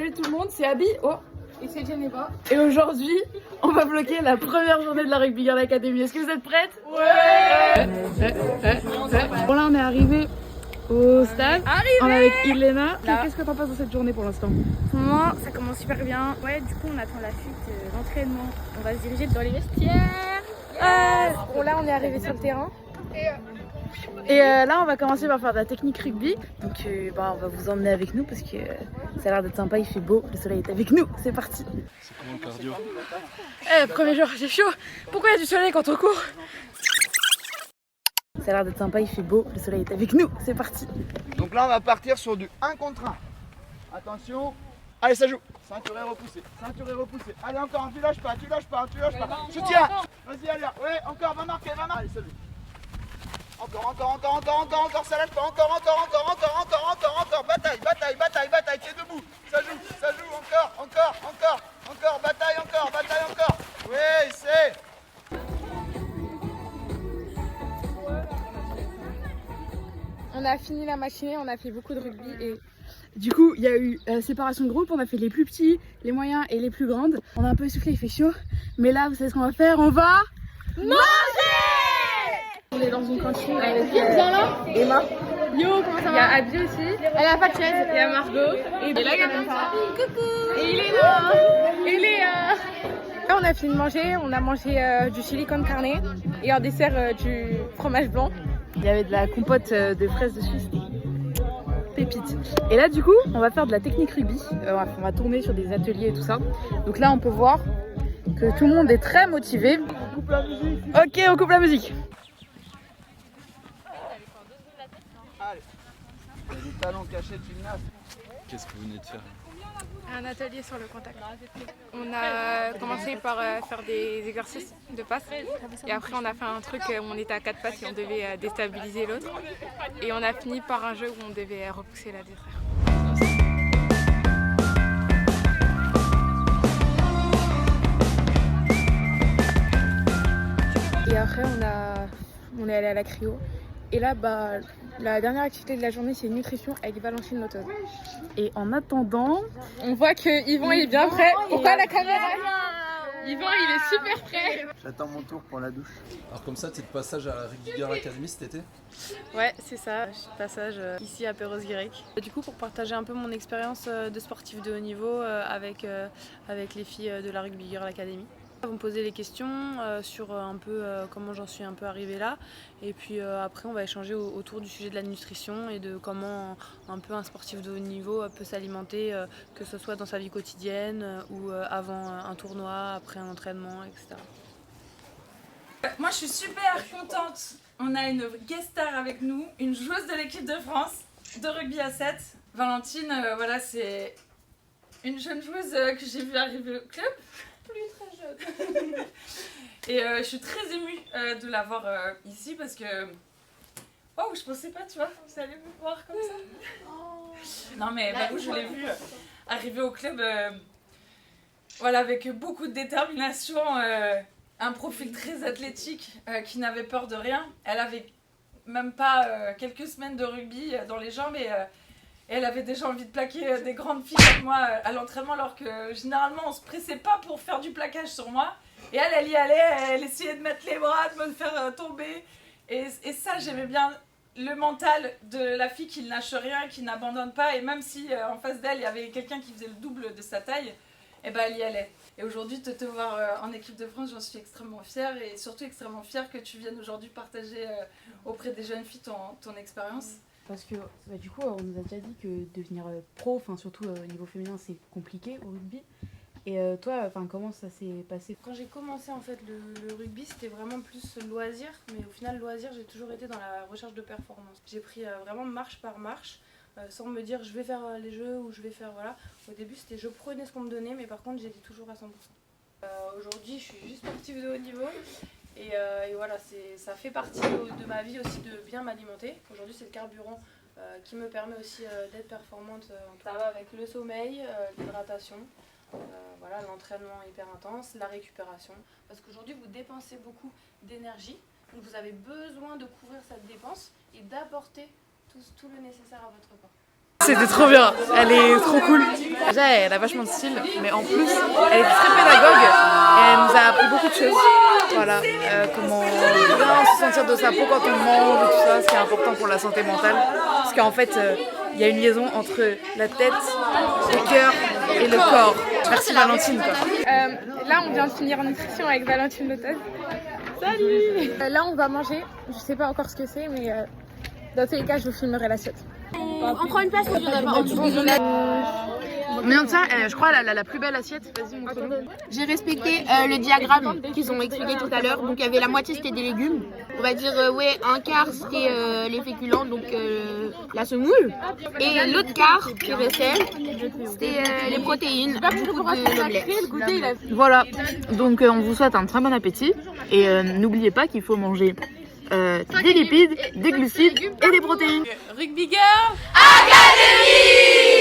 Salut tout le monde, c'est Abby. Oh. Et c'est Geneva. Et aujourd'hui, on va bloquer la première journée de la Rugby Girl Academy. Est-ce que vous êtes prêtes? Ouais. Bon là on est arrivé au stade. On est avec Ilena. Qu'est-ce que t'en penses de cette journée pour l'instant? Pour moi, ça commence super bien. Ouais, du coup, on attend la suite de l'entraînement. On va se diriger dans les vestiaires. Bon, là, on est arrivé sur le terrain. Et là on va commencer par faire de la technique rugby. Donc on va vous emmener avec nous parce que ça a l'air d'être sympa, il fait beau, le soleil est avec nous, c'est parti. C'est comment le cardio? Premier jour, j'ai chaud. Pourquoi il y a du soleil quand on court? Ça a l'air d'être sympa, il fait beau, le soleil est avec nous, c'est parti. Donc là on va partir sur du 1 contre 1. Attention. Allez, ça joue. Ceinture est repoussée. Ceinture est repoussée. Allez encore, tu lâches pas, tu lâches pas, tu lâches pas. Je tiens. Vas-y, allez. Ouais, encore, va marquer, va marquer. Allez, ça joue. Encore, ça lâche pas. Encore. Bataille. T'es debout. Ça joue, encore. Bataille, encore. Oui, c'est. On a fini la matinée, on a fait beaucoup de rugby et Du coup, il y a eu séparation de groupe, on a fait les plus petits, les moyens et les plus grandes. On a un peu essoufflé, il fait chaud. Mais là, vous savez ce qu'on va faire? On va manger! On est dans une cantine avec Emma. Yo, comment ça va? Il y a Abby aussi. Elle a pas de chaise. Il y a Margot. Et là, il y a coucou. Et il est là. Et Léa. Là, on a fini de manger. On a mangé du chili con carne et en dessert du fromage blanc. Il y avait de la compote de fraises dessus, c'était pépite. Et là, du coup, on va faire de la technique rugby. On va tourner sur des ateliers et tout ça. Donc là, on peut voir que tout le monde est très motivé. On coupe la musique. Ok, on coupe la musique. Allez. Il y a des talons cachés de gymnaste. Qu'est-ce que vous venez de faire? Un atelier sur le contact. On a commencé par faire des exercices de passe et après on a fait un truc où on était à 4 passes et on devait déstabiliser l'autre et on a fini par un jeu où on devait repousser l'adversaire. Et après on est allé à la cryo et là la dernière activité de la journée c'est nutrition avec Valentine Lotos. Et en attendant, On voit que Yvan il est bien prêt. Pourquoi la caméra? Yvan il est super prêt. J'attends mon tour pour la douche. Alors comme ça, t'es de passage à la Rugby Girl Academy cet été? Ouais, c'est ça, je suis de passage ici à Perros-Guirec. Du coup, pour partager un peu mon expérience de sportive de haut niveau avec les filles de la Rugby Girl Academy. Vous me posez les questions sur un peu comment j'en suis un peu arrivée là. Et puis après, on va échanger autour du sujet de la nutrition et de comment un peu un sportif de haut niveau peut s'alimenter, que ce soit dans sa vie quotidienne ou avant un tournoi, après un entraînement, etc. Moi je suis super contente, on a une guest star avec nous, une joueuse de l'équipe de France de rugby à 7. Valentine, voilà, c'est une jeune joueuse que j'ai vue arriver au club, plus très jeune. Et je suis très émue de la voir ici parce que oh, je pensais pas, tu vois, vous allez me voir comme ça. Non mais bah, je l'ai vue arriver au club voilà, avec beaucoup de détermination. Un profil très athlétique qui n'avait peur de rien. Elle avait même pas quelques semaines de rugby dans les jambes et elle avait déjà envie de plaquer des grandes filles comme moi à l'entraînement alors que généralement on se pressait pas pour faire du plaquage sur moi. Et elle y allait, elle essayait de mettre les bras, de me faire tomber. Et ça, j'aimais bien le mental de la fille qui ne lâche rien, qui n'abandonne pas. Et même si en face d'elle, il y avait quelqu'un qui faisait le double de sa taille, et ben elle y allait. Et aujourd'hui, de te voir en équipe de France, j'en suis extrêmement fière et surtout extrêmement fière que tu viennes aujourd'hui partager auprès des jeunes filles ton expérience. parce que du coup, on nous a déjà dit que devenir pro, enfin surtout au niveau féminin, c'est compliqué au rugby. Et toi, comment ça s'est passé? Quand j'ai commencé en fait le rugby, c'était vraiment plus loisir, mais au final loisir, j'ai toujours été dans la recherche de performance. J'ai pris vraiment marche par marche, sans me dire je vais faire les jeux ou je vais faire voilà. Au début, c'était je prenais ce qu'on me donnait, mais par contre, j'étais toujours à 100%. Aujourd'hui, je suis juste sportive de haut niveau et voilà, ça fait partie de ma vie aussi de bien m'alimenter. Aujourd'hui, c'est le carburant qui me permet aussi d'être performante. Ça va avec le sommeil, l'hydratation. Voilà, l'entraînement hyper intense, la récupération. Parce qu'aujourd'hui, vous dépensez beaucoup d'énergie, donc vous avez besoin de couvrir cette dépense et d'apporter tout le nécessaire à votre corps. c'était trop bien. Elle est trop cool. Déjà, elle a vachement de style, mais en plus, elle est très pédagogue et elle nous a appris beaucoup de choses. Voilà, comment bien se sentir de sa peau quand on mange et tout ça, ce qui est important pour la santé mentale. Parce qu'en fait, il y a une liaison entre la tête, le cœur et le corps. Merci Valentine, quoi. Là, on vient de finir en nutrition avec Valentine Lotez. Salut. Là, on va manger. Je sais pas encore ce que c'est, mais dans tous les cas, je vous filmerai l'assiette. On prend une place pour en dessous. Mais non, ça, je crois la plus belle assiette. Vas-y, montre-nous. J'ai respecté le diagramme qu'ils ont expliqué tout à l'heure. Donc il y avait la moitié c'était des légumes. On va dire ouais, un quart c'était les féculents, donc la semoule. Et l'autre quart qui restait, c'était les protéines. Du coup de l'omelette. Voilà, donc on vous souhaite un très bon appétit. Et n'oubliez pas qu'il faut manger des lipides, des glucides et des protéines. Rugby Girl Academy.